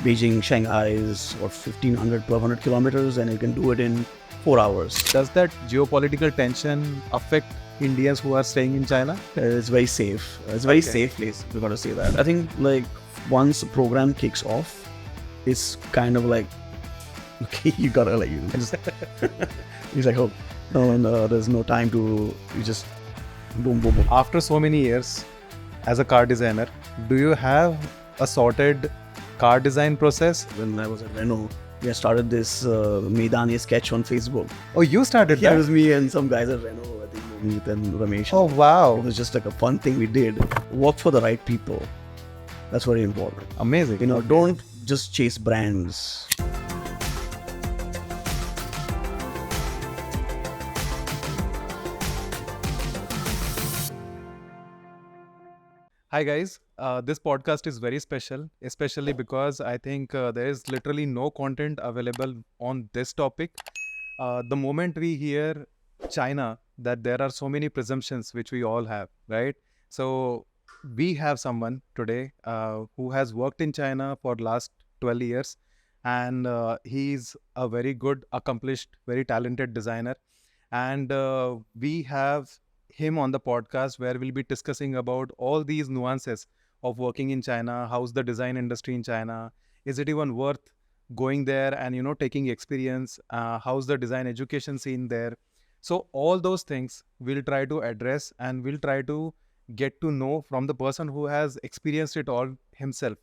Beijing, Shanghai is 1,500, 1,200 kilometers, and you can do it in 4 hours. Does that geopolitical tension affect Indians who are staying in China? It's very safe. It's a very safe place. We got to say that. I think like once the program kicks off, it's kind of like, okay, you gotta like, just, he's like, oh, no, there's no time to, you just boom, boom, boom. After so many years as a car designer, do you have a sorted car design process? When I was at Renault, we had started this Maidaan-e-Sketch on Facebook. Oh, you started Yeah, that? it was me and some guys at Renault, I think Mohit and Ramesh. Oh, wow. It was just like a fun thing we did. Work for the right people. That's very important. Amazing. You know, don't just chase brands. Hi guys, this podcast is very special, especially because I think there is literally no content available on this topic. The moment we hear China, that there are so many presumptions which we all have, right? So we have someone today who has worked in China for last 12 years, and he's a very good, accomplished, very talented designer. And we have him on the podcast where we'll be discussing about all these nuances of working in China. How's the design industry in China? Is it even worth going there and, taking experience? How's the design education scene there? So all those things we'll try to address, and we'll try to get to know from the person who has experienced it all himself.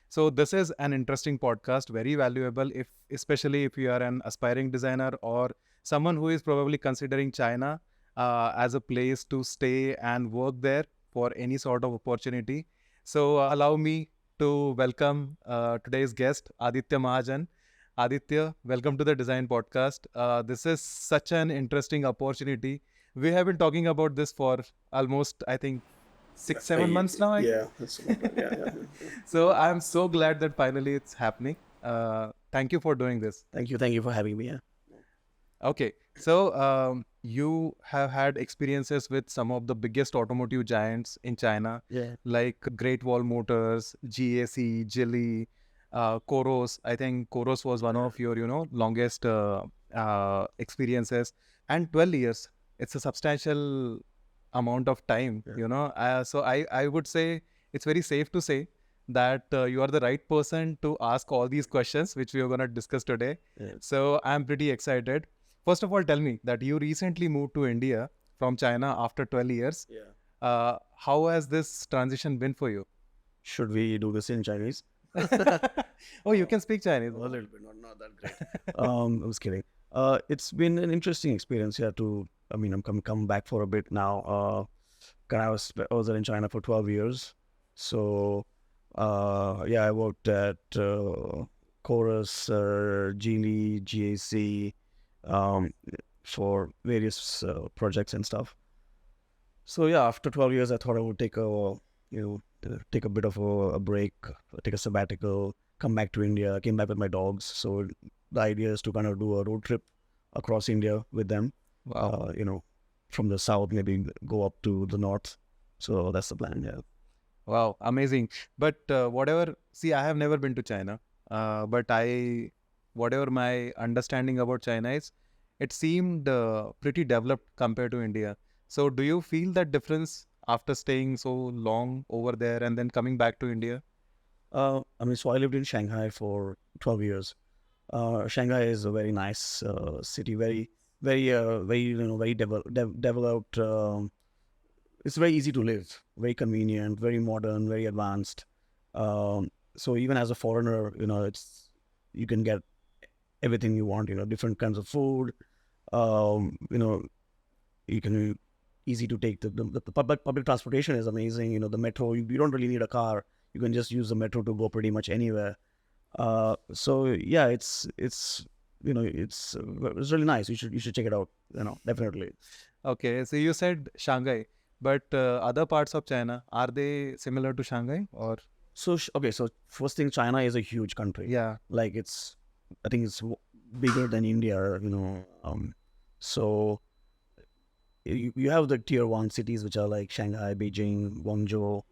So this is an interesting podcast, very valuable, especially if you are an aspiring designer or someone who is probably considering China as a place to stay and work there for any sort of opportunity. So allow me to welcome today's guest, Aditya Mahajan. Aditya, welcome to the Design Podcast. This is such an interesting opportunity. We have been talking about this for almost, I think, 6-7 months now. Yeah, that's about right. Yeah. So I'm so glad that finally it's happening. Thank you for doing this. Thank you for having me. Yeah. Okay, so you have had experiences with some of the biggest automotive giants in China, Yeah. like Great Wall Motors, GAC, Geely, Quoros. I think Quoros was one of your, longest experiences. And 12 years, it's a substantial amount of time, Yeah. So I would say it's very safe to say that you are the right person to ask all these questions, which we are going to discuss today. Yeah. So I'm pretty excited. First of all, tell me that you recently moved to India from China after 12 years. Yeah. How has this transition been for you? Should we do this in Chinese? Oh, you can speak Chinese. A little bit, not that great. I was kidding. It's been an interesting experience. I'm come back for a bit now. I was in China for 12 years. So, I worked at Quoros, Geely, GAC, for various projects and stuff. So after 12 years, I thought I would take a bit of a break, take a sabbatical, come back to India. I came back with my dogs. So the idea is to kind of do a road trip across India with them. Wow. From the south, maybe go up to the north. So that's the plan. Yeah. Wow, amazing. But I have never been to China. But whatever my understanding about China is, it seemed pretty developed compared to India. So do you feel that difference after staying so long over there and then coming back to India? So I lived in Shanghai for 12 years. Shanghai is a very nice city, very, very developed. It's very easy to live, very convenient, very modern, very advanced. So even as a foreigner, you can get everything you want. Different kinds of food. You can easy to take the public transportation is amazing. The metro. You don't really need a car. You can just use the metro to go pretty much anywhere. It's really nice. You should check it out. Definitely. Okay, so you said Shanghai, but other parts of China, are they similar to Shanghai or? So first thing, China is a huge country. Yeah. Like I think it's bigger than India. So you have the tier 1 cities, which are like Shanghai, Beijing, Guangzhou.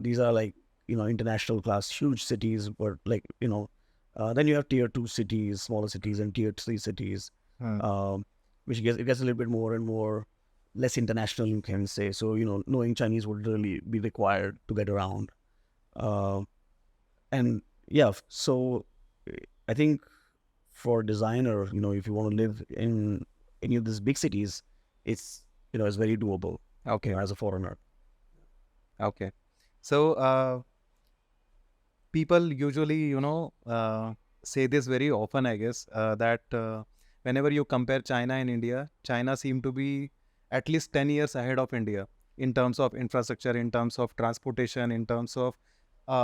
These are like international class, huge cities, but then you have tier 2 cities, smaller cities, and tier 3 cities, which it gets a little bit more and more less international, you can say. So, knowing Chinese would really be required to get around. And yeah, so I think for a designer, if you want to live in any of these big cities, it's very doable, Okay. as a foreigner. Okay. So people usually, say this very often, I guess, that whenever you compare China and India, China seem to be at least 10 years ahead of India in terms of infrastructure, in terms of transportation, in terms of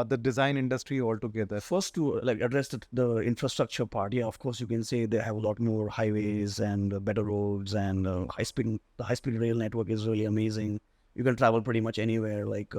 the design industry altogether. First, to address the infrastructure part, yeah, of course you can say they have a lot more highways and better roads, and the high speed rail network is really amazing. You can travel pretty much anywhere, like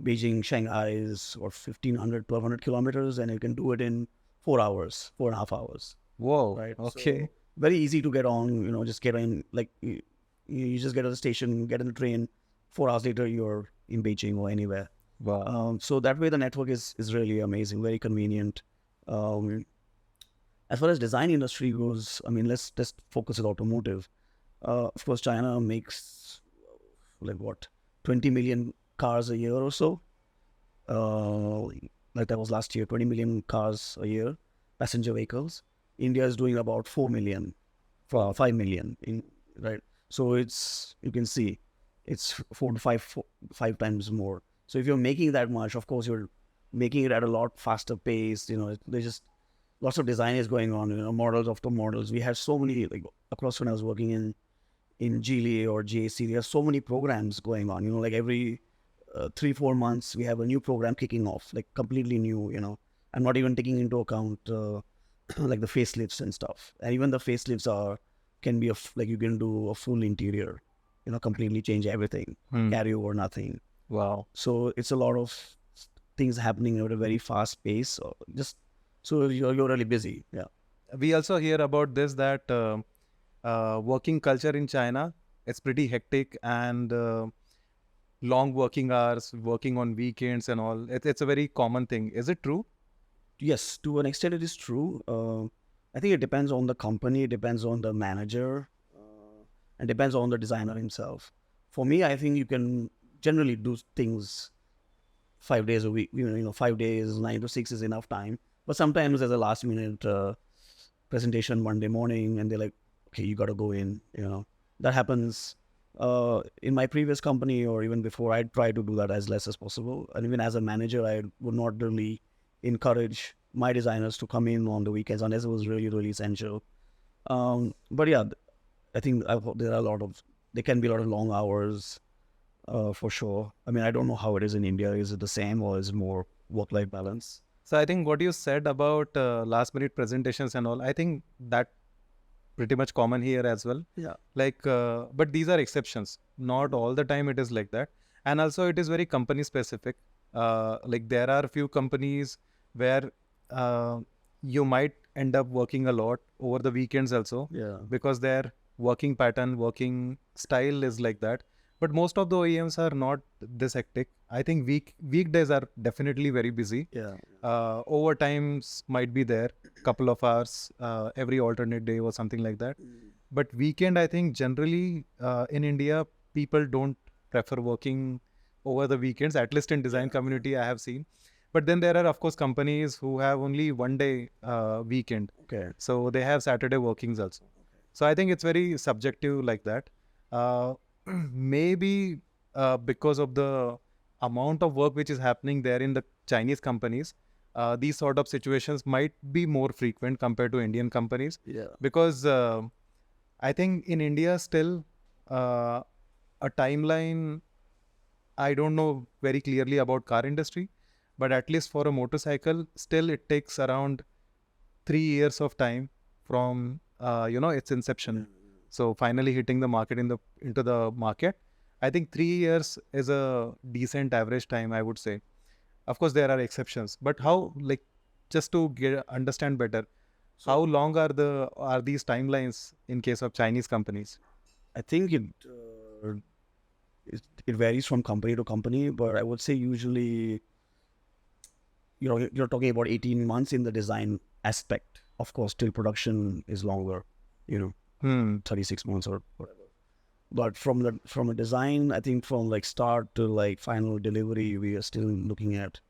Beijing, Shanghai is 1,500, 1,200 kilometers, and you can do it in 4 hours, 4.5 hours. Whoa. Right. Okay. So very easy to get on. Just get in. Like you just get to the station, get in the train. 4 hours later, you're in Beijing or anywhere. Wow. So that way, the network is really amazing, very convenient. As far as design industry goes, let's just focus on automotive. Of course, China makes 20 million cars a year or so. Like that was last year, 20 million cars a year, passenger vehicles. India is doing about 4 million, 5 million, right? So you can see, it's 4 to 5 times more. So if you're making that much, of course you're making it at a lot faster pace. There's just lots of design is going on. Models after models. We have so many, across when I was working in Geely or JAC, there are so many programs going on. Like every 3-4 months we have a new program kicking off, like completely new. I'm not even taking into account like the facelifts and stuff. And even the facelifts can be you can do a full interior, completely change everything, carry over nothing. Wow. So it's a lot of things happening at a very fast pace. So you're really busy. Yeah. We also hear about this, that working culture in China, it's pretty hectic, and long working hours, working on weekends and all. It's a very common thing. Is it true? Yes, to an extent it is true. I think it depends on the company, it depends on the manager, and depends on the designer himself. For me, I think you can generally do things 5 days a week. 5 days, 9 to 6 is enough time. But sometimes there's a last minute presentation Monday morning, and they're like, okay, you got to go in. That happens. In my previous company or even before, I try to do that as less as possible. And even as a manager, I would not really encourage my designers to come in on the weekends unless it was really, really essential. But yeah, I think there can be a lot of long hours for sure. I don't know how it is in India. Is it the same, or is it more work-life balance? So I think what you said about last minute presentations and all, I think that pretty much common here as well. Yeah. But these are exceptions. Not all the time it is like that. And also it is very company specific. There are a few companies where you might end up working a lot over the weekends also. Yeah. Because their working pattern, working style is like that. But most of the OEMs are not this hectic. I think weekdays are definitely very busy. Yeah. Overtimes might be there, couple of hours every alternate day or something like that. But weekend, I think generally in India, people don't prefer working over the weekends, at least in design community I have seen. But then there are, of course, companies who have only one day weekend. Okay. So they have Saturday workings also. So I think it's very subjective like that. Maybe because of the amount of work which is happening there in the Chinese companies, these sort of situations might be more frequent compared to Indian companies. Yeah. Because I think in India still a timeline, I don't know very clearly about car industry, but at least for a motorcycle, still it takes around 3 years of time from its inception. So finally hitting the market into the market, I think 3 years is a decent average time, I would say. Of course, there are exceptions, but how, just to understand better, how long are these timelines in case of Chinese companies? I think it varies from company to company, but I would say usually you're talking about 18 months in the design aspect. Of course, till production is longer, 36 months or whatever. But from a design, I think from like start to like final delivery, we are still looking at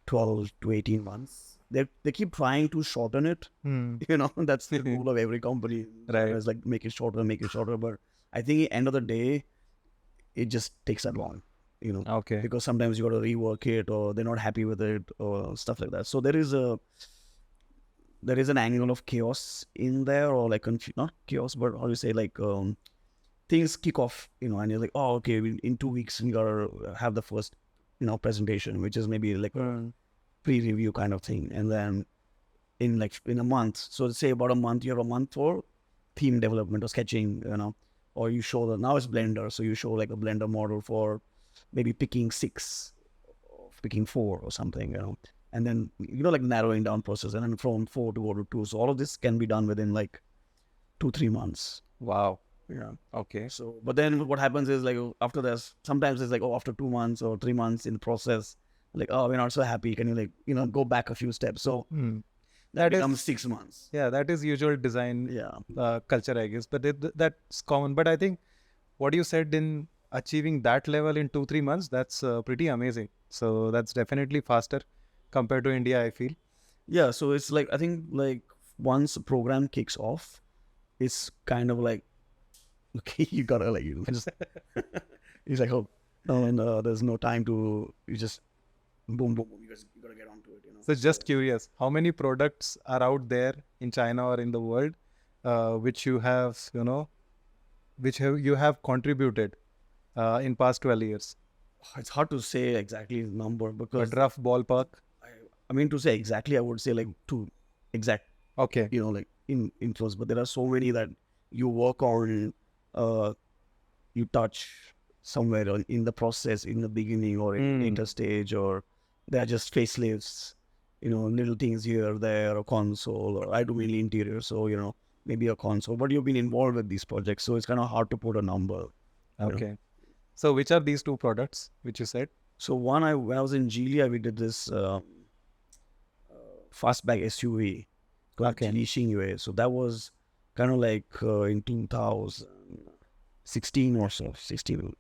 12 to 18 months. They keep trying to shorten it. That's the goal of every company. Right. It's like make it shorter. But I think at the end of the day, it just takes that long. Okay. Because sometimes you got to rework it, or they're not happy with it, or stuff like that. So there is an angle of chaos in there, or like not chaos, but how do you say, like things kick off, and you're like, oh, okay, in 2 weeks we gotta have the first, presentation, which is maybe like a pre-review kind of thing, and then in a month, so say about a month, you have a month for theme development or sketching, or you show that now it's Blender, so you show like a Blender model for maybe picking 6 or picking 4 or something, and then like narrowing down process, and then from 4 to go to 2. So all of this can be done within like 2-3 months. Wow. Yeah. Okay. So, but then what happens is like after this, sometimes it's like, oh, after 2 months or 3 months in the process, like, oh, we're not so happy. Can you like, go back a few steps? So that becomes 6 months. Yeah, that is usual design Yeah. culture, I guess. But that's common. But I think what you said in achieving that level in 2-3 months, that's pretty amazing. So that's definitely faster compared to India, I feel. Yeah. So it's like, I think like once a program kicks off, it's kind of like, okay, you gotta like, just, it's like, oh, no, there's no time to, you just boom, you gotta get onto it, So just curious, how many products are out there in China or in the world, which you have, you have contributed in past 12 years? It's hard to say exactly the number, because But rough ballpark. I mean, to say exactly, I would say like 2 exact, Okay. like in influence, but there are so many that you work on, you touch somewhere in the process, in the beginning or in interstage, or they're just facelifts, little things here, there, a console, or I do mainly interior, so, maybe a console, but you've been involved with these projects, so it's kind of hard to put a number. Okay. So which are these 2 products which you said? So when I was in Geely, we did this fastback SUV called Geely. So that was kind of like in 2016 or so, 16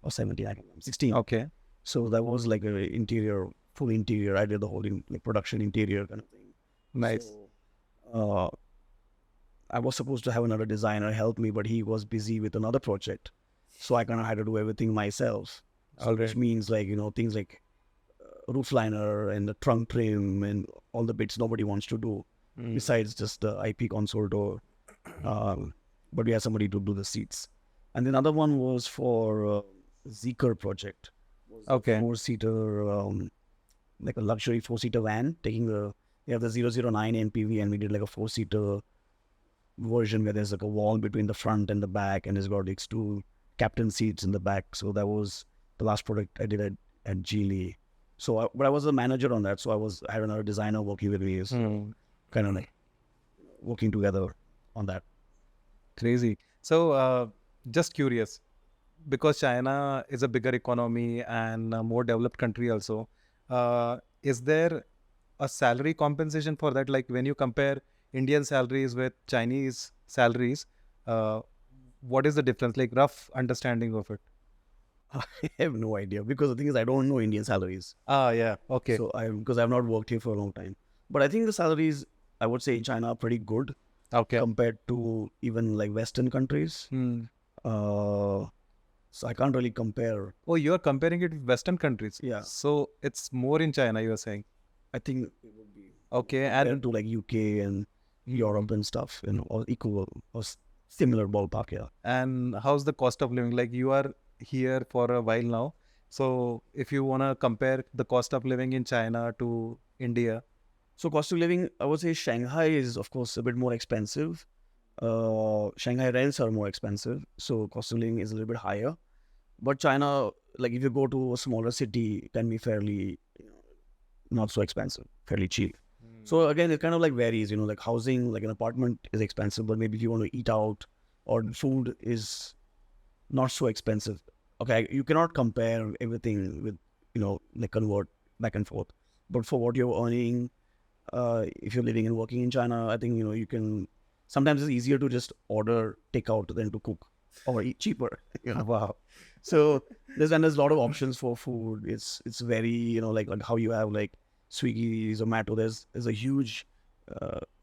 or 17, I can't remember, 16. Okay. So that was like a full interior. I did the whole like production interior kind of thing. Nice. So, I was supposed to have another designer help me, but he was busy with another project. So I kind of had to do everything myself. So which means like, things like roof liner and the trunk trim and all the bits nobody wants to do, besides just the IP console door. But we had somebody to do the seats. And then another one was for Zeekr project. Okay. 4-seater, like a luxury 4-seater van, they have the 009 MPV, and we did like a 4-seater version where there's like a wall between the front and the back, and it's got these 2 captain seats in the back. So that was the last product I did at Geely. So, but I was a manager on that, so I had another designer working with me, so kind of like working together on that. Crazy. So, just curious, because China is a bigger economy and a more developed country also, is there a salary compensation for that? Like when you compare Indian salaries with Chinese salaries, what is the difference? Like rough understanding of it. I have no idea, because the thing is, I don't know Indian salaries. Yeah. Okay. So because I've not worked here for a long time, but I think the salaries, I would say, in China are pretty good. Okay. Compared to even like Western countries. So I can't really compare. Oh, you're comparing it with Western countries. Yeah. So it's more in China, you are saying. I think it would be okay, and to like UK and Europe and stuff, or equal or similar ballpark. Yeah. And how's the cost of living? Like you are here for a while now. So if you want to compare the cost of living in China to India. So cost of living, I would say Shanghai is, of course, a bit more expensive. Shanghai rents are more expensive, so cost of living is a little bit higher. But China, like if you go to a smaller city, it can be fairly not so expensive, fairly cheap. So again, it kind of like varies, like housing, like an apartment is expensive, but maybe if you want to eat out, or food is not so expensive. Okay, you cannot compare everything with, like convert back and forth. but for what you're earning, if you're living and working in China, I think you can. Sometimes it's easier to just order takeout than to cook or eat cheaper. Wow. So there's a lot of options for food. It's very like how you have like Swiggy, Zomato. There's a huge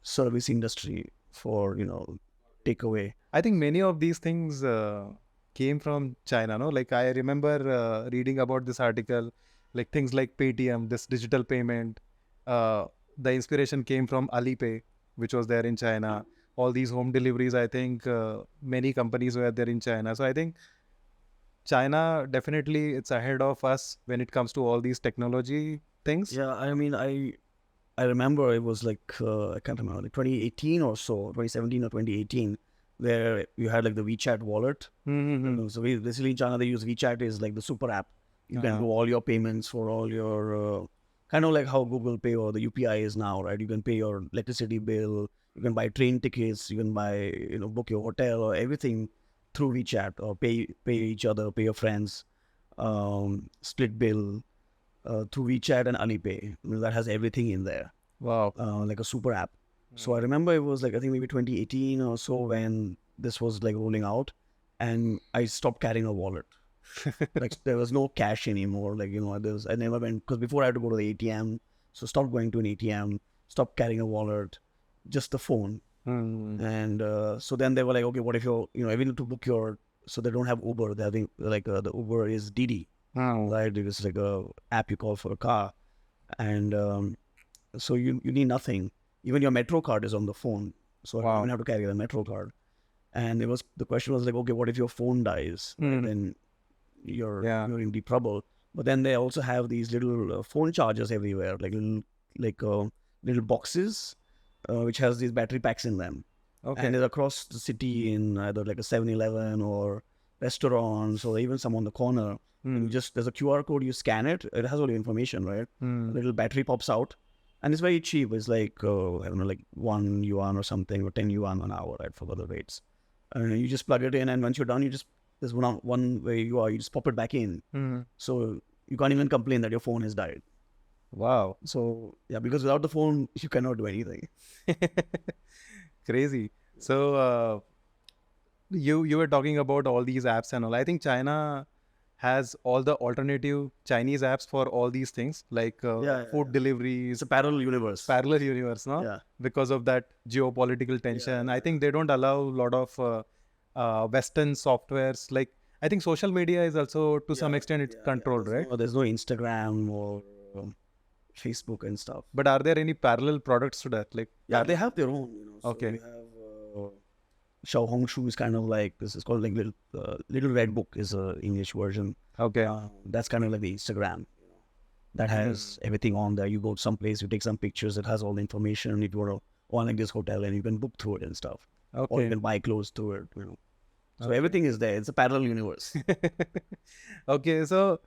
service industry for takeaway. I think many of these things came from China, no? Like I remember reading about this article, like things like Paytm, this digital payment. The inspiration came from Alipay, which was there in China. All these home deliveries, I think many companies were there in China. So I think China definitely it's ahead of us when it comes to all these technology things. Yeah, I mean, I remember it was like I can't remember, like 2018 or so, 2017 or 2018, where you had like the WeChat wallet. Mm-hmm. So basically in China they use WeChat is like the super app. You can do all your payments for all your kind of like how Google Pay or the UPI is now, right? You can pay your electricity bill, you can buy train tickets, you can buy book your hotel or everything through WeChat, or pay each other, pay your friends, split bill through WeChat and Alipay. That has everything in there, Wow. like a super app. So I remember it was like I think maybe 2018 or so when this was like rolling out, and I stopped carrying a wallet. Like there was no cash anymore. Like I never went, because before I had to go to the ATM, so stopped going to an ATM, stopped carrying a wallet, just the phone. And so then they were like, okay, what if you're even to book your, so they don't have Uber, they're having like the Uber is Didi, right? It's like a app you call for a car, and so you need nothing. Even your Metro card is on the phone, so I don't even have to carry the Metro card. And the question was like, okay, what if your phone dies? Right? Then you're in deep trouble. But then they also have these little phone chargers everywhere, like little boxes, which has these battery packs in them. Okay. And they're across the city in either like a 7-Eleven or restaurants, or even some on the corner. And there's a QR code, you scan it, it has all the information, right? A little battery pops out, and it's very cheap. It's like I don't know, like 1 yuan or something, or 10 yuan an hour, right? For the rates. And you just plug it in, and once you're done, there's one where you just pop it back in. So you can't even complain that your phone has died. Wow. So yeah, because without the phone, you cannot do anything. Crazy. So you were talking about all these apps and all. I think China has all the alternative Chinese apps for all these things, like food deliveries. It's a parallel universe. Parallel universe, no? Yeah. Because of that geopolitical tension. I think they don't allow a lot of Western softwares. Like I think social media is also to some extent it's controlled, right? There's no Instagram or Facebook and stuff. But are there any parallel products to that? Like they have their own. So okay. We have Xiaohongshu is kind of like, this is called like Little Red Book is a English version. Okay. That's kind of like the Instagram. That has everything on there. You go to some place, you take some pictures, it has all the information. If you want to like this hotel, and you can book through it and stuff. Okay. Or you can buy clothes through it. So everything is there. It's a parallel universe. Okay, so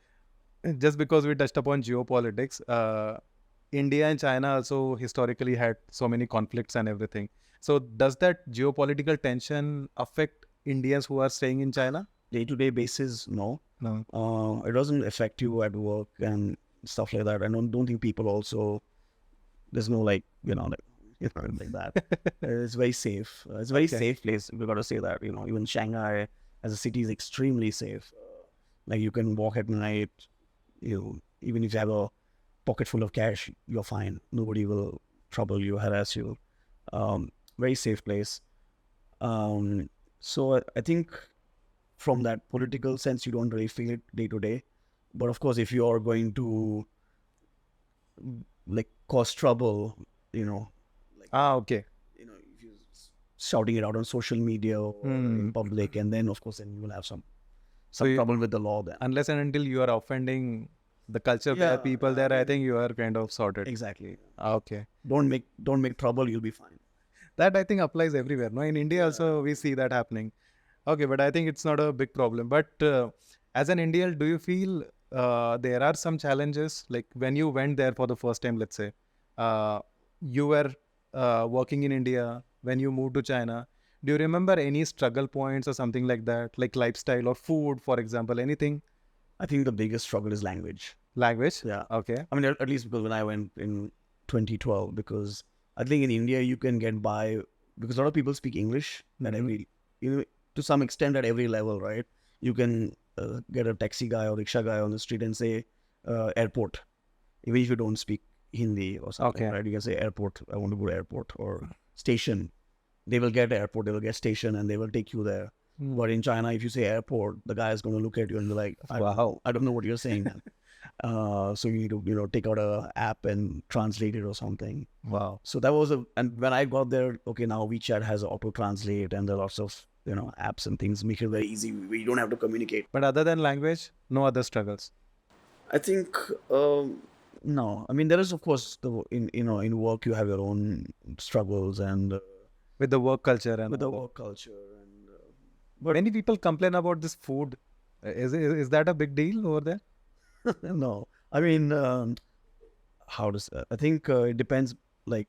just because we touched upon geopolitics, India and China also historically had so many conflicts and everything. So does that geopolitical tension affect Indians who are staying in China? Day-to-day basis, no. It doesn't affect you at work and stuff like that. I don't think people also, there's no like that. It's very safe. It's a very safe place. We got to say that. Even Shanghai as a city is extremely safe. Like you can walk at night. Even if you have a pocket full of cash, you're fine. Nobody will trouble you, harass you. Very safe place. So I think from that political sense, you don't really feel it day to day. But of course, if you are going to like cause trouble, okay. If you're shouting it out on social media or in public, and then of course, then you will have some trouble with the law then. Unless and until you are offending the culture of people there, I think you are kind of sorted. Exactly. Okay. Don't make trouble, you'll be fine. That I think applies everywhere. No, in India also we see that happening. Okay, but I think it's not a big problem. But as an Indian, do you feel there are some challenges? Like when you went there for the first time, let's say, you were working in India, when you moved to China, do you remember any struggle points or something like that? Like lifestyle or food, for example, anything? I think the biggest struggle is language. Language? Yeah. Okay. I mean, at least because when I went in 2012, because I think in India you can get by because a lot of people speak English at every, to some extent at every level, right? You can get a taxi guy or rickshaw guy on the street and say airport, even if you don't speak Hindi or something, Okay. right? You can say airport, I want to go to airport, or station. They will get airport, they will get station, and they will take you there. But in China, if you say airport, the guy is going to look at you and be like, Wow. I don't know what you're saying, man. So you need to, take out a app and translate it or something. Wow. So that was and when I got there, okay, now WeChat has auto translate and there are lots of, apps and things make it very easy. We don't have to communicate. But other than language, no other struggles. I think, no, I mean, there is, of course, in work, you have your own struggles and With the work culture and with the all that. work culture. And Many people complain about this food. Is that a big deal over there? no, I mean, I think it depends, like,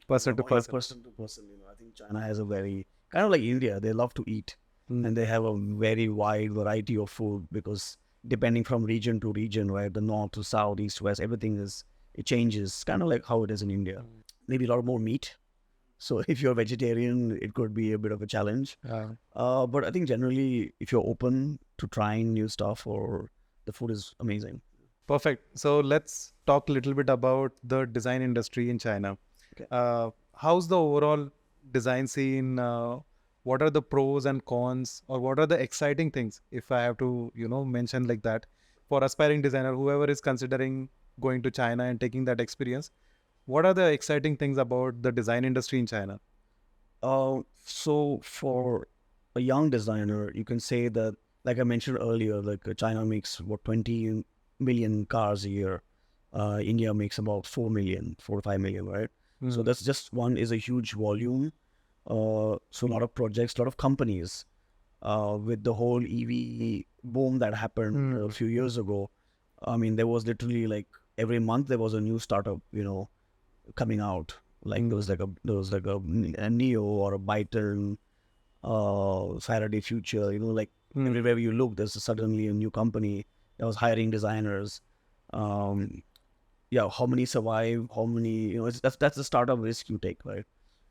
Person to person. person to person. I think China has a very, kind of like India, they love to eat. And they have a very wide variety of food because depending from region to region, right? The north to south, east, west, it changes. Kind of like how it is in India. Maybe a lot more meat. So if you're vegetarian, it could be a bit of a challenge. But I think generally, if you're open to trying new stuff, or the food is amazing. Perfect. So let's talk a little bit about the design industry in China. Okay. How's the overall design scene? What are the pros and cons, or what are the exciting things, if I have to, mention like that, for aspiring designer, whoever is considering going to China and taking that experience? What are the exciting things about the design industry in China? So for a young designer, you can say that, like I mentioned earlier, like China makes what 20 million cars a year. India makes about 4 to 5 million, right? So that's just one is a huge volume. So a lot of projects, a lot of companies, with the whole EV boom that happened a few years ago. I mean, there was literally like every month there was a new startup, coming out. Like there was like a Neo or a Byton, Faraday Future. Like everywhere you look, there's suddenly a new company that was hiring designers. Yeah, how many survive? How many? That's the startup risk you take, right?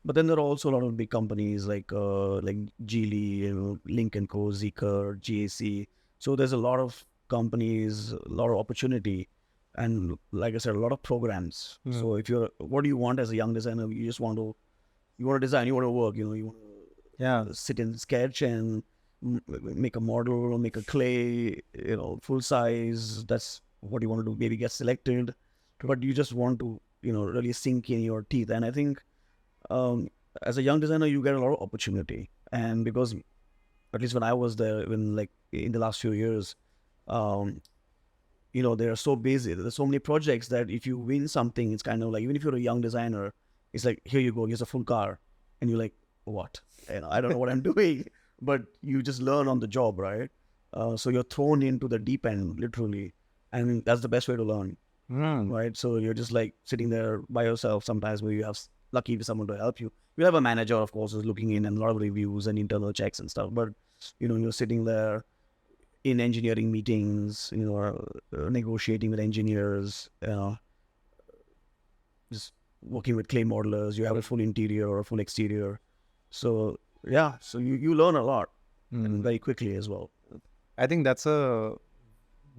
But then there are also a lot of big companies like Geely, Link and Co, Zeekr, GAC. So there's a lot of companies, a lot of opportunity, and like I said, a lot of programs. So what do you want as a young designer? You want to design, you want to work, you want to sit in Sketch and make a model, make a clay, full size. That's what you want to do. Maybe get selected, but you just want to, really sink in your teeth. And I think, as a young designer, you get a lot of opportunity. And because, at least when I was there, like in the last few years, they're so busy. There's so many projects that if you win something, it's kind of like, even if you're a young designer, it's like, here you go, here's a full car. And you're like, what? I don't know what I'm doing. But you just learn on the job, right? So you're thrown into the deep end, literally. And that's the best way to learn, right? So you're just like sitting there by yourself sometimes, where you have lucky with someone to help you. You have a manager, of course, who's looking in, and a lot of reviews and internal checks and stuff. But, you're sitting there in engineering meetings, negotiating with engineers, just working with clay modelers. You have a full interior or a full exterior. So, yeah, so you learn a lot and very quickly as well. I think that's a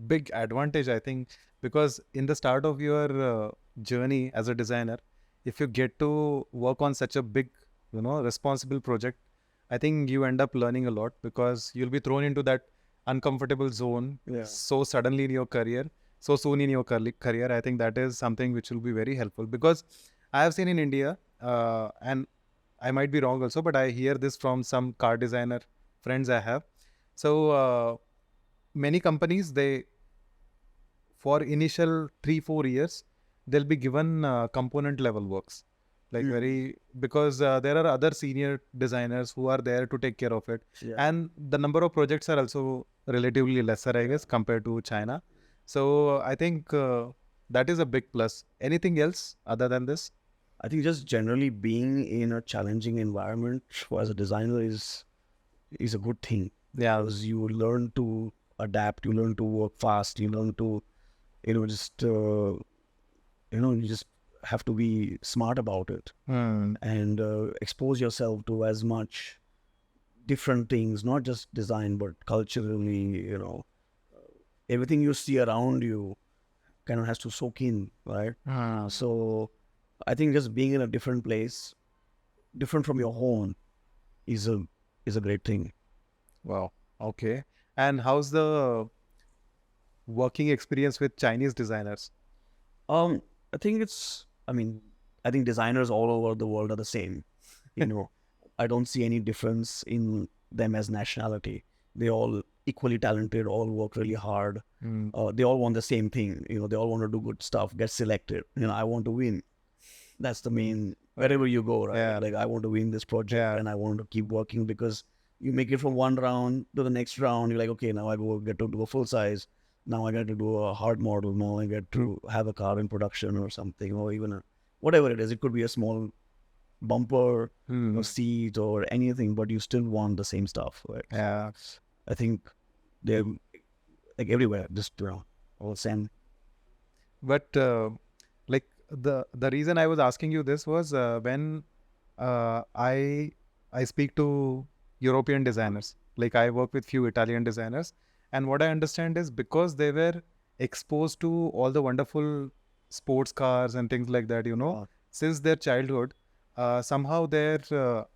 big advantage, I think, because in the start of your journey as a designer, if you get to work on such a big, responsible project, I think you end up learning a lot, because you'll be thrown into that uncomfortable zone so suddenly in your career, so soon in your career. I think that is something which will be very helpful, because I have seen in India, and I might be wrong also, but I hear this from some car designer friends I have. So many companies, for initial 3-4 years, they'll be given component level works, like because there are other senior designers who are there to take care of it. And the number of projects are also relatively lesser, I guess, compared to China. So I think that is a big plus. Anything else other than this? I think just generally being in a challenging environment as a designer is a good thing. Yeah. Because you learn to adapt, you learn to work fast, you learn to just you just have to be smart about it and expose yourself to as much different things, not just design, but culturally, everything you see around you kind of has to soak in, right? So I think just being in a different place, different from your home, is a great thing. Wow. Okay. And how's the working experience with Chinese designers? I think I think designers all over the world are the same. I don't see any difference in them as nationality. They all equally talented, all work really hard. They all want the same thing. They all want to do good stuff, get selected. I want to win. That's the main, wherever you go, right? Yeah. Like, I want to win this project and I want to keep working, because you make it from one round to the next round. You're like, okay, now I get to do a full size. Now I get to do a hard model. Now I get to have a car in production or something, or even whatever it is. It could be a small bumper or seat or anything, but you still want the same stuff, right? Yeah. I think they're like everywhere, just all the same. But like the reason I was asking you this was when I speak to European designers. Like, I work with few Italian designers, and what I understand is because they were exposed to all the wonderful sports cars and things like that, since their childhood, somehow their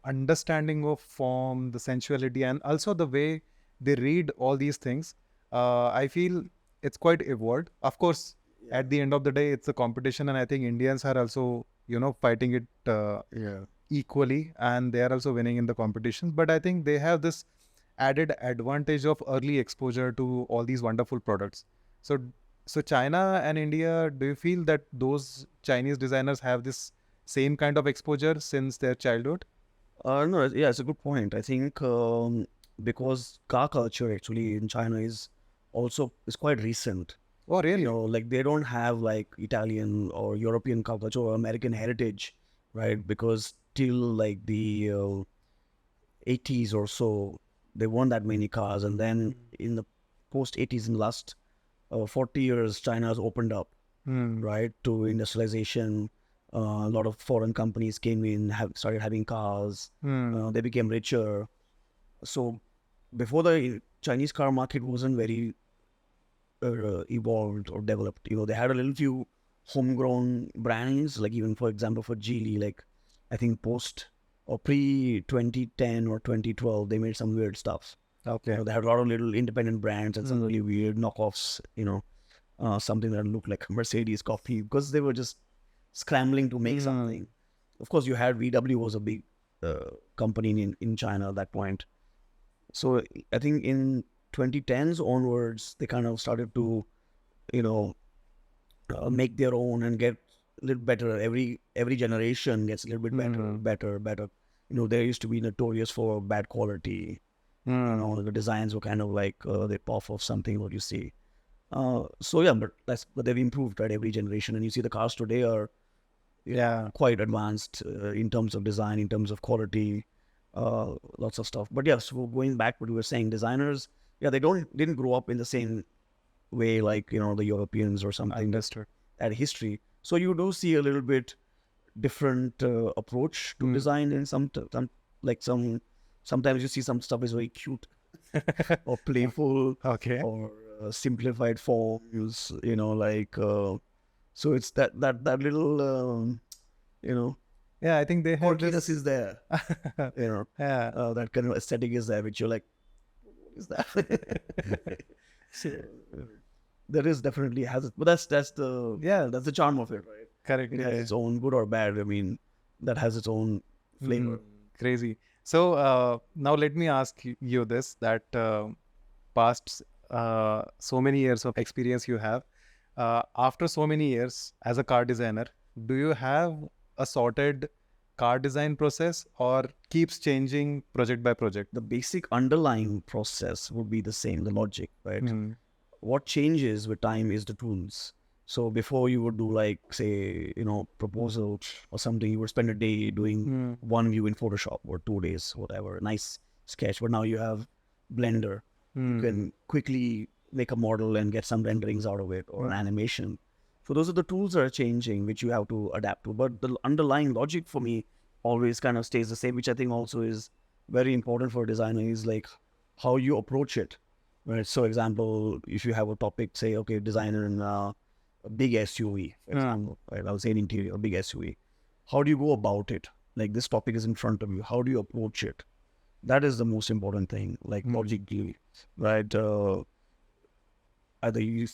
understanding of form, the sensuality, and also the way they read all these things, I feel it's quite evolved. Of course, at the end of the day, it's a competition, and I think Indians are also, fighting it equally, and they are also winning in the competitions. But I think they have this added advantage of early exposure to all these wonderful products. So China and India, do you feel that those Chinese designers have this same kind of exposure since their childhood? No, yeah, it's a good point. I think because car culture actually in China is quite recent. Oh, really? Like, they don't have like Italian or European car culture or American heritage, right? Because till like the 80s or so, there weren't that many cars. And then in the post 80s, in the last 40 years, China has opened up, right, to industrialization. A lot of foreign companies came in, started having cars. They became richer. So before, the Chinese car market wasn't very evolved or developed. They had a little few homegrown brands, like even for example for Geely, like I think post or pre 2010 or 2012, they made some weird stuff. Okay. They had a lot of little independent brands and some really weird knockoffs. Something that looked like Mercedes coffee, because they were just scrambling to make something. Of course, you had VW was a big company in China at that point. So I think in 2010s onwards, they kind of started to, make their own and get a little better. Every generation gets a little bit better. They used to be notorious for bad quality. The designs were kind of like they puff off something what you see. So yeah, but they've improved, right? Every generation, and you see the cars today are quite advanced in terms of design, in terms of quality, lots of stuff. But yeah, so going back what we were saying, designers, they didn't grow up in the same way like the Europeans or something. That history. So you do see a little bit different approach to design in sometimes you see some stuff is very cute or playful. Okay. Or simplified forms, so it's that little Yeah, I think they have quirkiness this. is there. That kind of aesthetic is there, which you're like, what is that? So, that is definitely has it, but that's the charm of it, right? Correct. It has its own, good or bad. I mean, that has its own flavor. Crazy. So now let me ask you this: that past so many years of experience you have, after so many years as a car designer, do you have a sorted car design process, or keeps changing project by project? The basic underlying process would be the same, the logic, right? What changes with time is the tools. So before you would do like, say, proposal or something, you would spend a day doing one view in Photoshop, or 2 days, whatever, nice sketch. But now you have Blender. You can quickly make a model and get some renderings out of it or an animation. So those are the tools that are changing, which you have to adapt to. But the underlying logic for me always kind of stays the same, which I think also is very important for a designer, is like how you approach it. Right. So example, if you have a topic, say, okay, designer in a big SUV, for example, right? I was saying interior, a big SUV. How do you go about it? Like this topic is in front of you. How do you approach it? That is the most important thing, like logically, right? Either you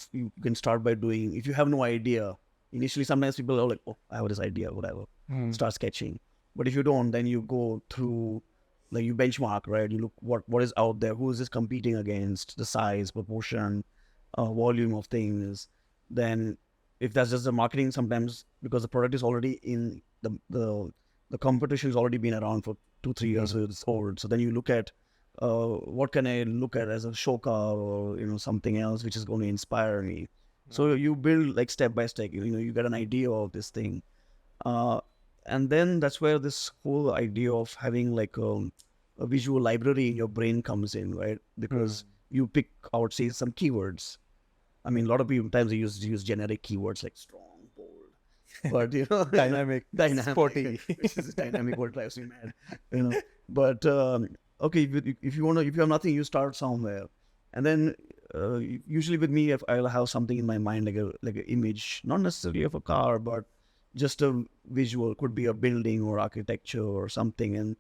can start by doing, if you have no idea, initially sometimes people are like, oh, I have this idea, whatever, start sketching. But if you don't, then you go through, like you benchmark, right? You look what is out there, who is this competing against, the size, proportion, volume of things. Then if that's just the marketing, sometimes because the product is already in the competition has already been around for 2-3 years, so it's old. So then you look at what can I look at as a show car, or something else which is going to inspire me. So you build like step by step. You get an idea of this thing, and then that's where this whole idea of having like a visual library in your brain comes in, right? Because you pick out, say, some keywords. I mean, a lot of people times they use generic keywords like strong, bold, but dynamic, sporty. Which is dynamic what drives me mad. But okay, if you have nothing, you start somewhere, and then usually with me, if I'll have something in my mind, like an image, not necessarily of a car, but just a visual, could be a building or architecture or something, and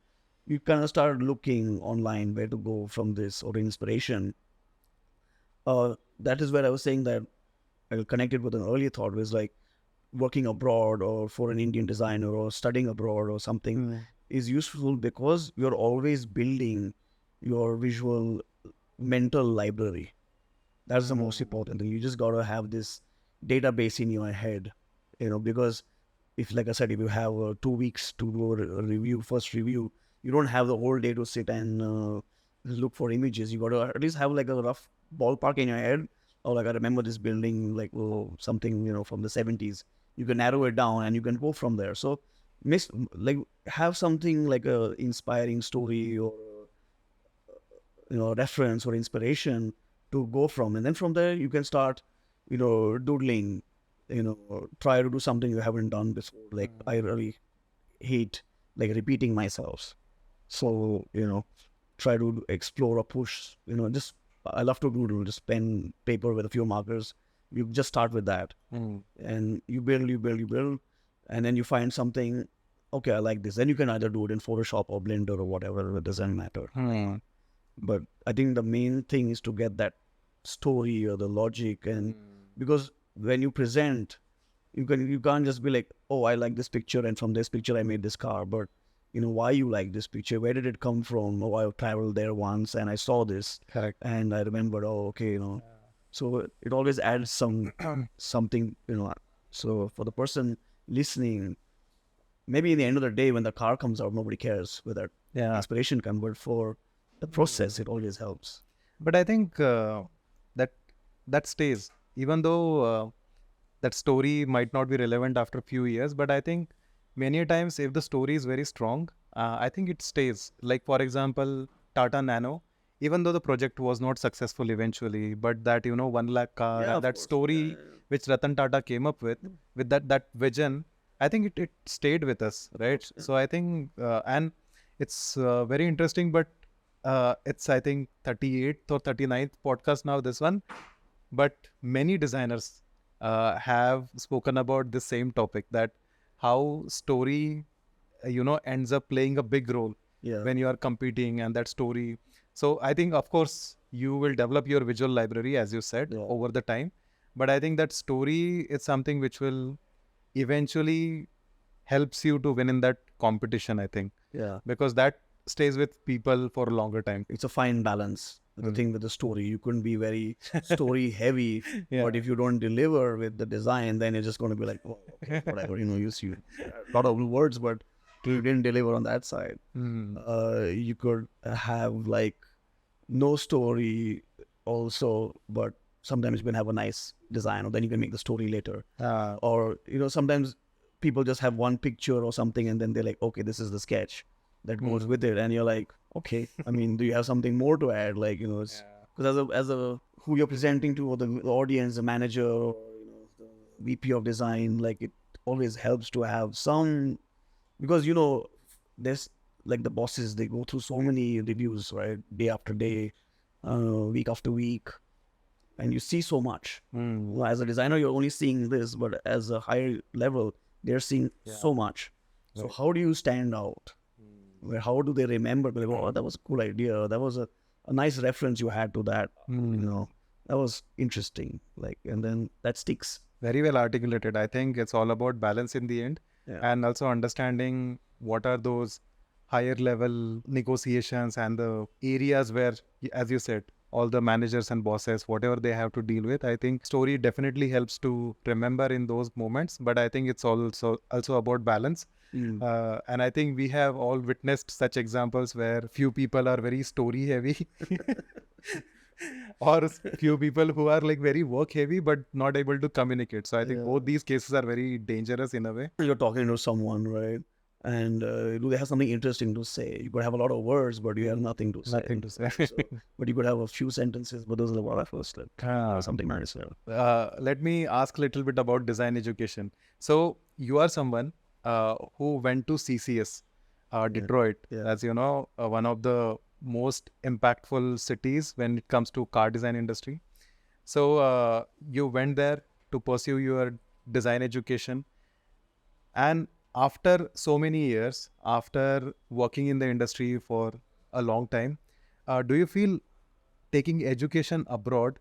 you kind of start looking online where to go from this, or inspiration. That is where I was saying that I'll connect it with an earlier thought, was like working abroad or for an Indian designer or studying abroad or something is useful, because you're always building your visual mental library. That's the most important thing. You just got to have this database in your head, because if, like I said, if you have 2 weeks to do a first review, you don't have the whole day to sit and look for images. You got to at least have like a rough ballpark in your head. Or like, I remember this building, like something, from the 70s. You can narrow it down and you can go from there. So have something like a inspiring story or reference or inspiration to go from, and then from there you can start doodling, try to do something you haven't done before. Like I really hate like repeating myself, so try to explore or push, just I love to doodle, just pen, paper with a few markers. You just start with that, and you build, and then you find something. Okay, I like this. Then you can either do it in Photoshop or Blender or whatever. It doesn't matter. But I think the main thing is to get that story or the logic, and because when you present, you can't just be like, oh, I like this picture, and from this picture I made this car. But why you like this picture? Where did it come from? Oh, I traveled there once and I saw this. Correct. And I remembered. Oh, okay, So it always adds something. So for the person listening, maybe in the end of the day when the car comes out, nobody cares whether inspiration comes. But for the process, it always helps. But I think that stays, even though that story might not be relevant after a few years. But I think many a times, if the story is very strong, I think it stays. Like, for example, Tata Nano, even though the project was not successful eventually, but that 1 lakh car, that story which Ratan Tata came up with that vision, I think it stayed with us, right? So I think, and it's very interesting, but it's, I think, 38th or 39th podcast now, this one. But many designers have spoken about the same topic, that how story, ends up playing a big role when you are competing, and that story. So I think, of course, you will develop your visual library, as you said, over the time. But I think that story is something which will eventually helps you to win in that competition, I think. Yeah. Because that stays with people for a longer time. It's a fine balance. The thing with the story, you couldn't be very story heavy, but if you don't deliver with the design, then it's just going to be like, oh, okay, whatever, you see a lot of words, but you didn't deliver on that side. You could have like no story also, but sometimes you can have a nice design, or then you can make the story later. Or, sometimes people just have one picture or something, and then they're like, okay, this is the sketch that goes with it, and you're like, okay, I mean, do you have something more to add? Like, because as a who you're presenting to, or the audience, the manager, or the VP of design, like it always helps to have some, because there's like the bosses, they go through so many reviews, right, day after day, week after week, and you see so much. Well, as a designer, you're only seeing this, but as a higher level, they're seeing so much. So how do you stand out? Where how do they remember? Like, oh, that was a cool idea. That was a nice reference you had to that. That was interesting. Like, and then that sticks. Very well articulated. I think it's all about balance in the end, Yeah. and also understanding what are those higher level negotiations and the areas where, as you said, all the managers and bosses, whatever they have to deal with. I think story definitely helps to remember in those moments, but I think it's also about balance. And I think we have all witnessed such examples where few people are very story heavy or few people who are like very work heavy but not able to communicate. So I think both these cases are very dangerous in a way. You're talking to someone, right? And do they have something interesting to say? You could have a lot of words, but you have nothing to say. Nothing to say. But you could have a few sentences, but those are the what I first something nice. Let me ask a little bit about design education. So you are someone who went to CCS, Detroit, as you know, one of the most impactful cities when it comes to car design industry. So you went there to pursue your design education, and after so many years, after working in the industry for a long time, do you feel taking education abroad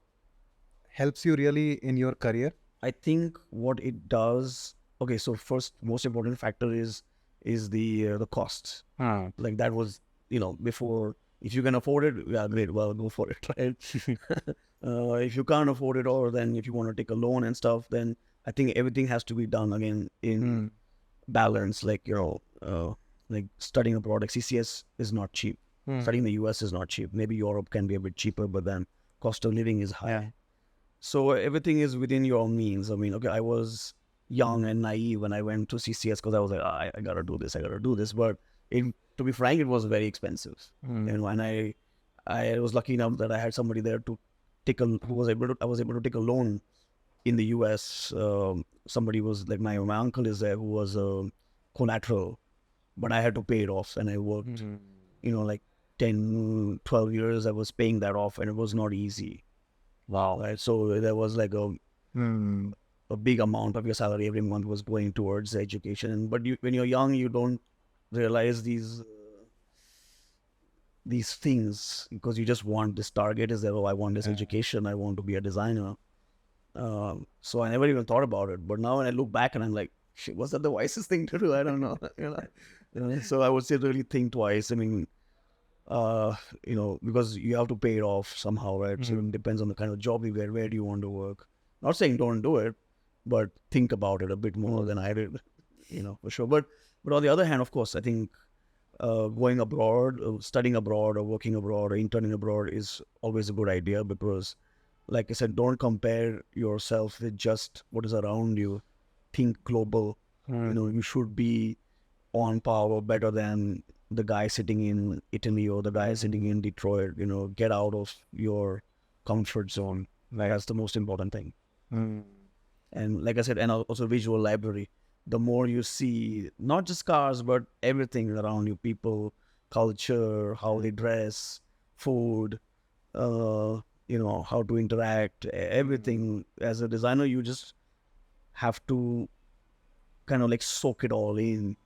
helps you really in your career? I think what it does. Okay, so first, most important factor is the costs. Like that was before. If you can afford it, yeah, great. Well, go for it, right? If you can't afford it, or then if you want to take a loan and stuff, then I think everything has to be done again in balance. Like like studying abroad, like CCS is not cheap. Studying in the US is not cheap. Maybe Europe can be a bit cheaper, but then cost of living is high. So everything is within your means. I mean, okay, I was young and naive when I went to CCS because I was like, I gotta do this, But to be frank, it was very expensive. And I was lucky enough that I had somebody there to I was able to take a loan in the US. Somebody was like my uncle is there who was collateral, but I had to pay it off, and I worked, like 10, 12 years. I was paying that off, and it was not easy. Wow. Right. So there was like a big amount of your salary every month was going towards education. But when you're young, you don't realize these things, because you just want this target is that, oh, I want this education, I want to be a designer. So I never even thought about it. But now when I look back and I'm like, shit, was that the wisest thing to do? I don't know. So I would say really think twice. I mean, because you have to pay it off somehow, right? So it depends on the kind of job you get, where do you want to work. Not saying don't do it, but think about it a bit more than I did, for sure. But on the other hand, of course, I think going abroad, studying abroad, or working abroad, or interning abroad is always a good idea, because, like I said, don't compare yourself with just what is around you. Think global. You should be on par or better than the guy sitting in Italy or the guy sitting in Detroit. Get out of your comfort zone. Like, that's the most important thing. And like I said, and also visual library. The more you see, not just cars, but everything around you, people, culture, how they dress, food, how to interact, everything. As a designer, you just have to kind of like soak it all in.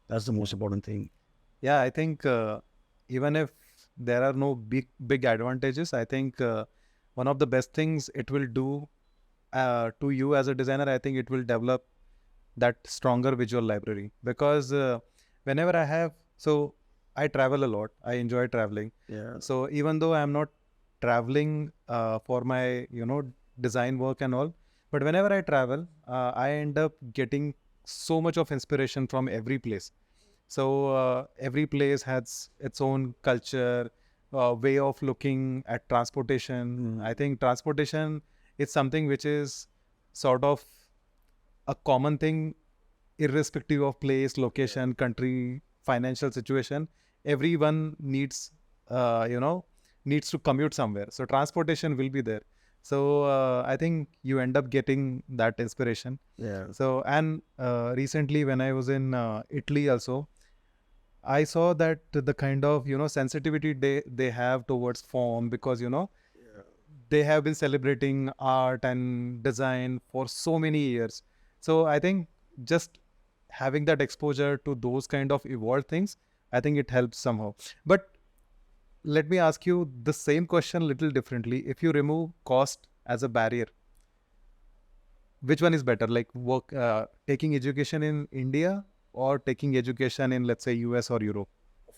That's the most important thing. Yeah, I think even if there are no big advantages, I think one of the best things it will do to you as a designer, I think it will develop that stronger visual library. Because whenever I travel a lot, I enjoy traveling. Yeah. So even though I'm not traveling for my design work and all, but whenever I travel, I end up getting so much of inspiration from every place. So every place has its own culture, way of looking at transportation. I think transportation is something which is sort of a common thing, irrespective of place, location, country, financial situation. Everyone needs, needs to commute somewhere. So transportation will be there. So I think you end up getting that inspiration. Yeah. So, and recently when I was in Italy also, I saw that the kind of, sensitivity they have towards form, because, Yeah. they have been celebrating art and design for so many years. So I think just having that exposure to those kind of evolved things, I think it helps somehow. But let me ask you the same question a little differently. If you remove cost as a barrier, which one is better? Like taking education in India or taking education in, let's say, US or Europe?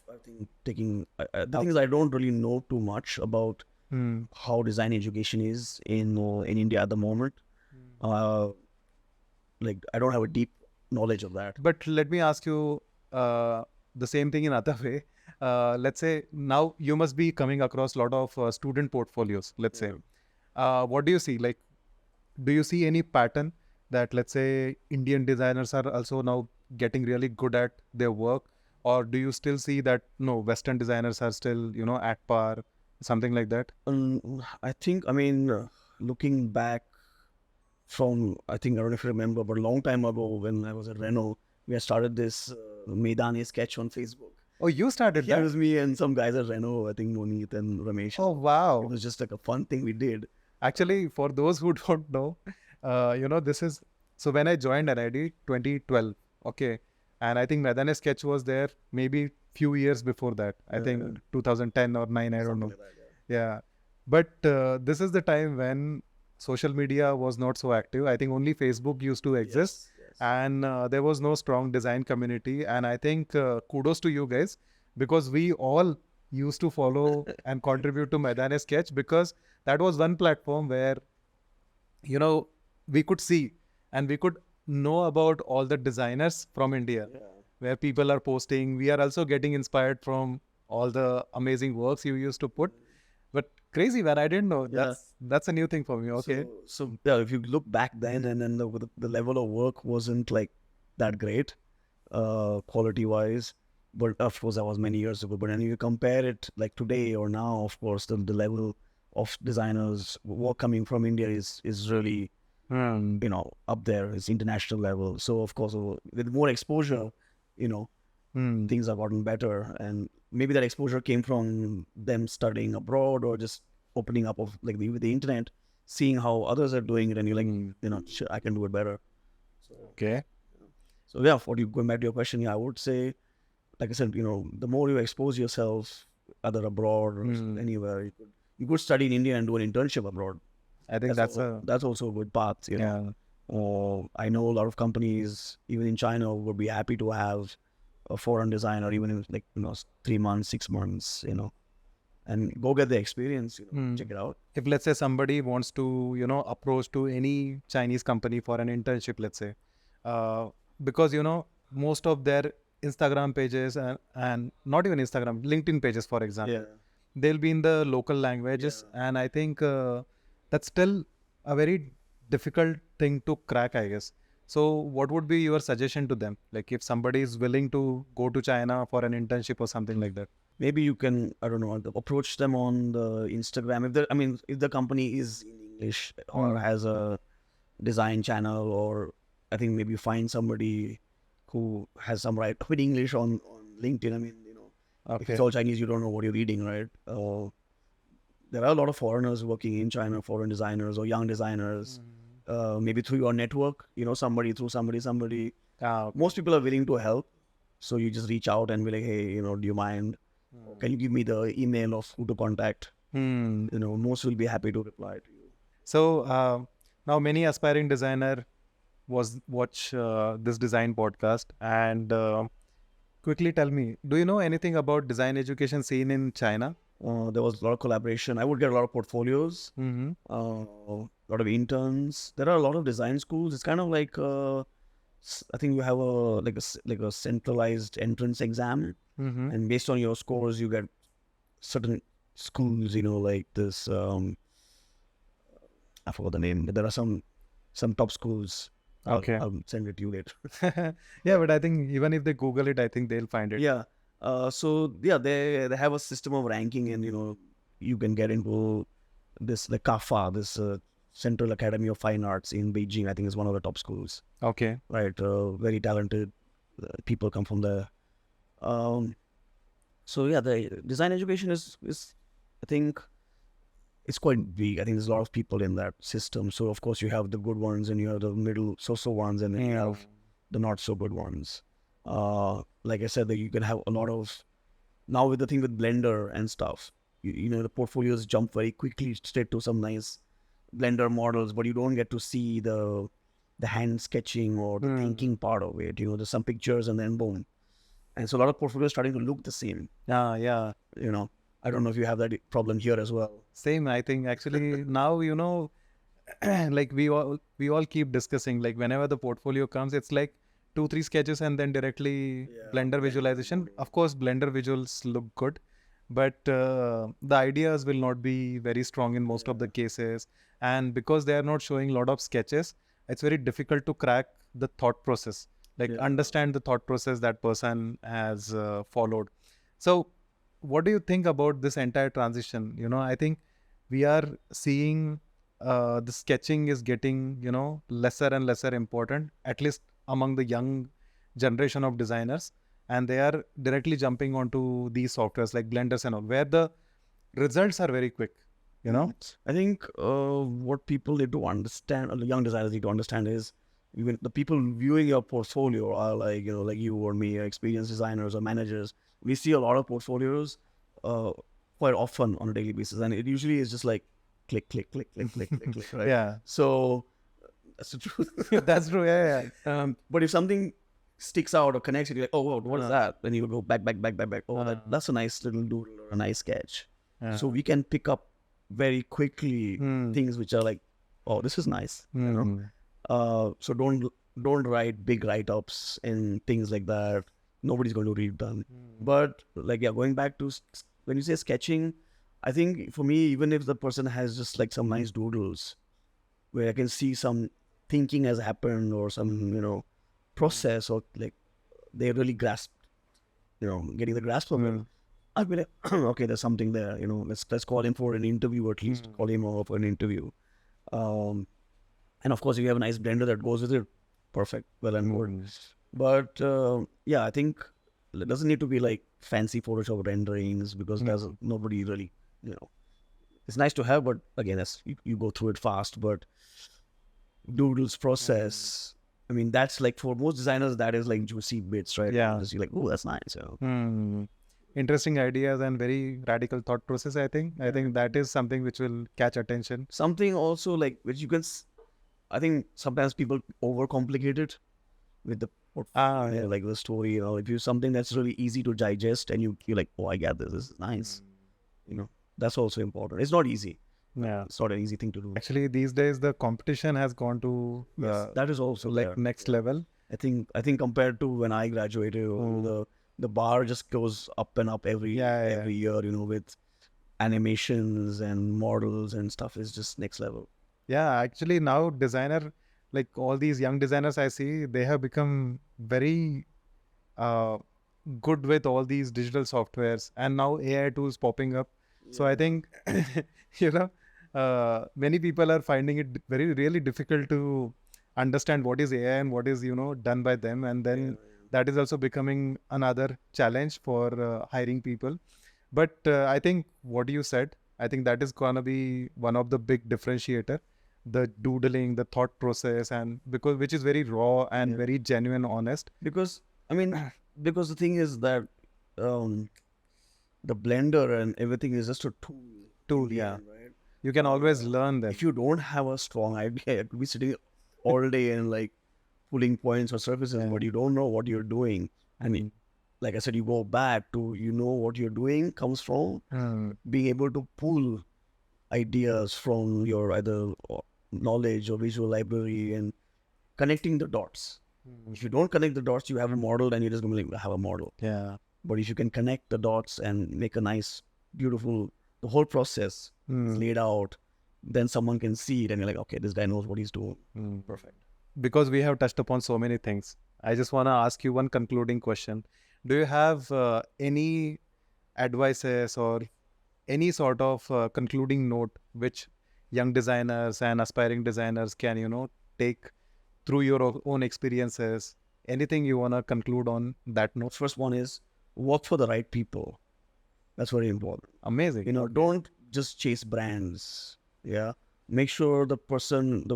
I think the thing is, I don't really know too much about how design education is in India at the moment. Like I don't have a deep knowledge of that. But let me ask you the same thing in other way. Let's say now you must be coming across a lot of student portfolios, let's say. What do you see? Like, do you see any pattern that, let's say, Indian designers are also now getting really good at their work? Or do you still see that, no, Western designers are still, at par, something like that? I think, I mean, looking back from, I think, I don't know if you remember, but a long time ago when I was at Renault, we had started this Maidaan-e-Sketch on Facebook. Oh, you started Yeah, it that? was me and some guys at Renault, I think Noneet and Ramesh. Oh, wow. It was just like a fun thing we did. Actually, for those who don't know, this is, so when I joined NID 2012, okay, and I think Maidaan-e-Sketch was there maybe few years before that. I think 2010 or 9, I don't know. Something like that, yeah. Yeah. But this is the time when social media was not so active. I think only Facebook used to exist. Yes. And there was no strong design community. And I think kudos to you guys, because we all used to follow and contribute to Maidaan-e-Sketch, because that was one platform where, we could see and we could know about all the designers from India, Yeah. where people are posting. We are also getting inspired from all the amazing works you used to put. But crazy, man, I didn't know. Yeah. That's a new thing for me. Okay. So yeah, if you look back then, and then the level of work wasn't like that great, quality wise. But of course, that was many years ago. But then you compare it like today or now, of course, the level of designers work coming from India is really up there. It's international level. So of course, with more exposure, things have gotten better, and maybe that exposure came from them studying abroad or just opening up of like with the internet, seeing how others are doing it, and you're like, sure, I can do it better. Okay. So yeah, going back to your question, yeah, I would say, like I said, the more you expose yourself, either abroad or anywhere, you could study in India and do an internship abroad. I think that's also a good path. Yeah. I know a lot of companies, even in China, would be happy to have a foreign designer, even if 3 months, 6 months, and go get the experience, check it out. If let's say somebody wants to, approach to any Chinese company for an internship, let's say, because, most of their Instagram pages and not even Instagram, LinkedIn pages, for example, they'll be in the local languages. And I think that's still a very difficult thing to crack, I guess. So what would be your suggestion to them? Like if somebody is willing to go to China for an internship or something like that? Maybe you can, I don't know, approach them on the Instagram. If the company is in English or has a design channel, or I think maybe find somebody who has some right with English on LinkedIn. I mean, if it's all Chinese, you don't know what you're reading, right? There are a lot of foreigners working in China, foreign designers or young designers. Maybe through your network, somebody through somebody. Most people are willing to help. So you just reach out and be like, hey, do you mind? Can you give me the email of who to contact? Most will be happy to reply to you. So now many aspiring designer watch this design podcast, and quickly tell me, do you know anything about design education scene in China? There was a lot of collaboration. I would get a lot of portfolios, a lot of interns. There are a lot of design schools. It's kind of like I think you have a centralized entrance exam, and based on your scores, you get certain schools. Like this. I forgot the name, but there are some top schools. I'll send it to you later. Yeah, but I think even if they Google it, I think they'll find it. Yeah. So yeah, they have a system of ranking, and you can get into the CAFA, this Central Academy of Fine Arts in Beijing. I think is one of the top schools. Okay. Right, very talented people come from there. So yeah, the design education is I think it's quite big. I think there's a lot of people in that system. So of course you have the good ones and you have the middle so ones, and then you have the not so good ones. Like I said, that you can have a lot of now with the thing with Blender and stuff. You know, the portfolios jump very quickly straight to some nice Blender models, but you don't get to see the hand sketching or the thinking part of it. You know, there's some pictures and then boom. And so a lot of portfolios starting to look the same. Yeah. You know, I don't know if you have that problem here as well. Same, I think actually now, you know, like we all keep discussing, like whenever the portfolio comes, it's like 2-3 sketches and then directly Blender visualization. Of course, Blender visuals look good, but the ideas will not be very strong in most of the cases. And because they are not showing a lot of sketches, it's very difficult to crack the thought process, like understand the thought process that person has followed. So what do you think about this entire transition? You know, I think we are seeing the sketching is getting, you know, lesser and lesser important, at least among the young generation of designers, and they are directly jumping onto these softwares like Blenders and all, where the results are very quick, you know. I think what people need to understand, or the young designers need to understand, is even the people viewing your portfolio are like, you know, like you or me, experienced designers or managers. We see a lot of portfolios quite often on a daily basis, and it usually is just like click, click, click, click, click, click, click, right? Yeah. So that's the truth. That's true. Yeah. But if something sticks out or connects it, you're like, oh, what is that? Then you go back. Oh, that's a nice little doodle or a nice sketch. So we can pick up very quickly things which are like, oh, this is nice. You know. So don't write big write-ups and things like that. Nobody's going to read them. But like, yeah, going back to when you say sketching, I think for me, even if the person has just like some nice doodles where I can see some thinking has happened or some, you know, process, or like they really grasped, you know, getting the grasp of it, I'll be like, okay, there's something there, you know, let's call him for an interview, or at least call him over for an interview. And of course, if you have a nice blender that goes with it, perfect, well and good. But yeah, I think it doesn't need to be like fancy Photoshop renderings, because there's nobody really, you know, it's nice to have, but again, that's you go through it fast. But doodles process, I mean, that's like for most designers, that is like juicy bits, right? Yeah. Just you're like, oh, that's nice. So. Interesting ideas and very radical thought process. I think that is something which will catch attention. Something also like which you can, I think sometimes people overcomplicate it with the like the story. You know, if you something that's really easy to digest and you're like, oh, I get this. This is nice. You know, that's also important. It's not easy. Yeah, it's not an easy thing to do. Actually, these days the competition has gone to that is also like there. Next level. I think compared to when I graduated, the bar just goes up and up every year. You know, with animations and models and stuff is just next level. Yeah, actually now designer, like all these young designers I see, they have become very good with all these digital softwares, and now AI tools popping up. So I think, you know, many people are finding it really difficult to understand what is AI and what is, you know, done by them. And then that is also becoming another challenge for hiring people. But I think what you said, I think that is going to be one of the big differentiator, the doodling, the thought process, and which is very raw and very genuine, honest. Because I mean, because the thing is that the blender and everything is just a tool. Yeah. Right? You can always learn that. If you don't have a strong idea, you could be sitting all day and like pulling points or surfaces, but you don't know what you're doing. I mean, like I said, you go back to, you know, what you're doing comes from being able to pull ideas from your either knowledge or visual library and connecting the dots. If you don't connect the dots, you have a model and you're just going to have a model. Yeah. But if you can connect the dots and make a nice, beautiful, the whole process is laid out, then someone can see it and you're like, okay, this guy knows what he's doing. Perfect. Because we have touched upon so many things, I just want to ask you one concluding question. Do you have any advices or any sort of concluding note which young designers and aspiring designers can, take through your own experiences? Anything you want to conclude on that note? First one is work for the right people. That's very important. Amazing. Don't just chase brands. Yeah. Make sure the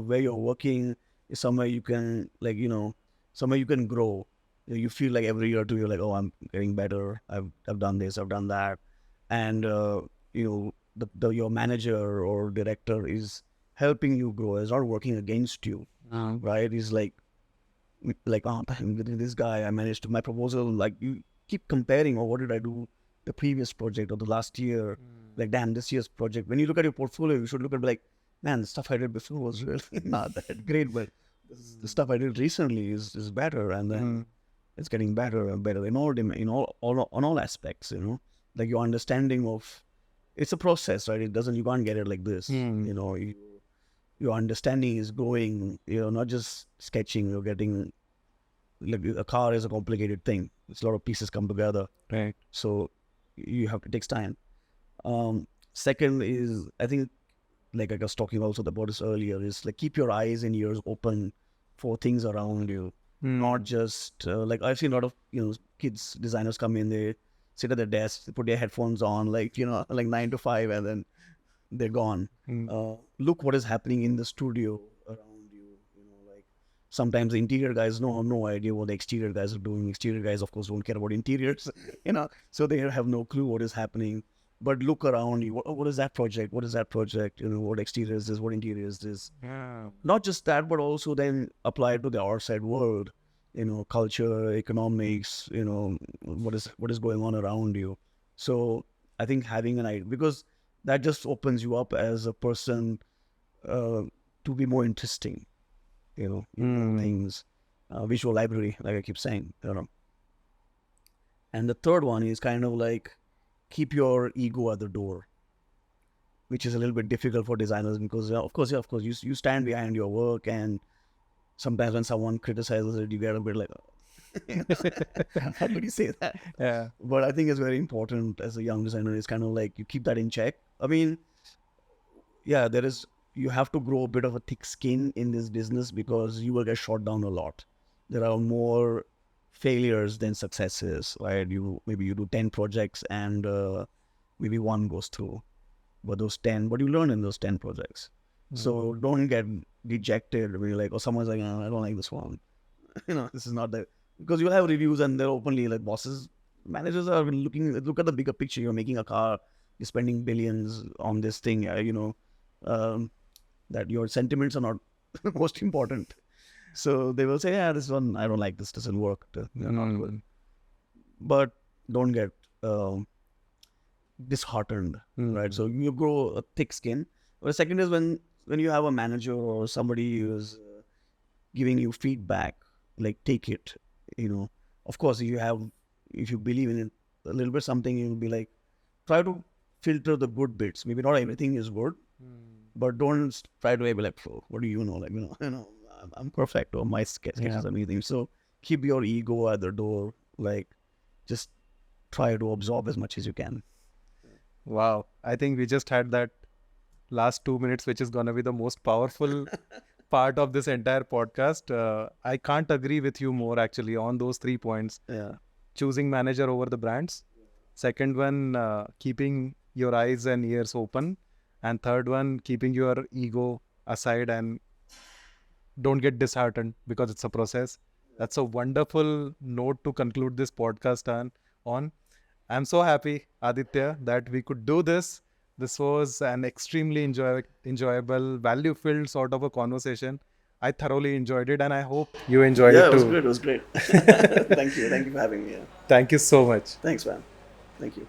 way you're working is somewhere you can, somewhere you can grow. You feel like every year or two, you're like, oh, I'm getting better. I've done this, I've done that. And, your manager or director is helping you grow. Is not working against you, right? He's like, oh, this guy, I managed to, my proposal, like you keep comparing, or what did I do the previous project or the last year? Like, damn, this year's project. When you look at your portfolio, you should look at like, man, the stuff I did before was really not that great, but the stuff I did recently is better, and then it's getting better and better in all aspects. Like your understanding of it's a process, right? You can't get it like this. Your understanding is growing. Not just sketching. You're getting, like, a car is a complicated thing. It's a lot of pieces come together, Right. so it takes time. Second is, I think, like I was talking also about this earlier, is like keep your eyes and ears open for things around you. Not just like I've seen a lot of kids designers come in, they sit at their desk, they put their headphones on, like 9 to 5, and then they're gone. Look what is happening in the studio around you. Like sometimes the interior guys have no idea what the exterior guys are doing. Exterior guys, of course, don't care about interiors, so they have no clue what is happening. But look around you. What is that project? What is that project? What exterior is this? What interior is this? Yeah. Not just that, but also then apply it to the outside world. Culture, economics. What is going on around you. So I think having an idea, because that just opens you up as a person to be more interesting. Things, visual library, like I keep saying. And the third one is kind of like, keep your ego at the door, which is a little bit difficult for designers because, of course, you stand behind your work, and sometimes when someone criticizes it, you get a bit like, how could you say that? Yeah. But I think it's very important as a young designer. It's kind of like you keep that in check. I mean, yeah, you have to grow a bit of a thick skin in this business because you will get shot down a lot. There are more failures than successes, right? Maybe you do 10 projects and maybe one goes through, but you learn in those 10 projects. So don't get dejected when you're like, someone's like, I don't like this one. This is not that, because you'll have reviews and they're openly like managers are look at the bigger picture. You're making a car, you're spending billions on this thing, that your sentiments are not most important. So they will say, this one, I don't like, this doesn't work. They're not good. But don't get disheartened, right? So you grow a thick skin. But the second is when you have a manager or somebody who's giving you feedback, like take it, Of course, if you believe in it a little bit, something, you'll be like, try to filter the good bits. Maybe not everything is good, but don't try to be like, what do you know? Like, I'm perfect, or my sketches are amazing. So keep your ego at the door. Like, just try to absorb as much as you can. Wow. I think we just had that last 2 minutes, which is going to be the most powerful part of this entire podcast. I can't agree with you more, actually, on those 3 points. Yeah. Choosing manager over the brands. Second one, keeping your eyes and ears open. And third one, keeping your ego aside and don't get disheartened because it's a process. That's a wonderful note to conclude this podcast on. I'm so happy, Aditya, that we could do this. This was an extremely enjoyable, value-filled sort of a conversation. I thoroughly enjoyed it, and I hope you enjoyed it too. It was great. Thank you for having me. Yeah. Thank you so much. Thanks, man. Thank you.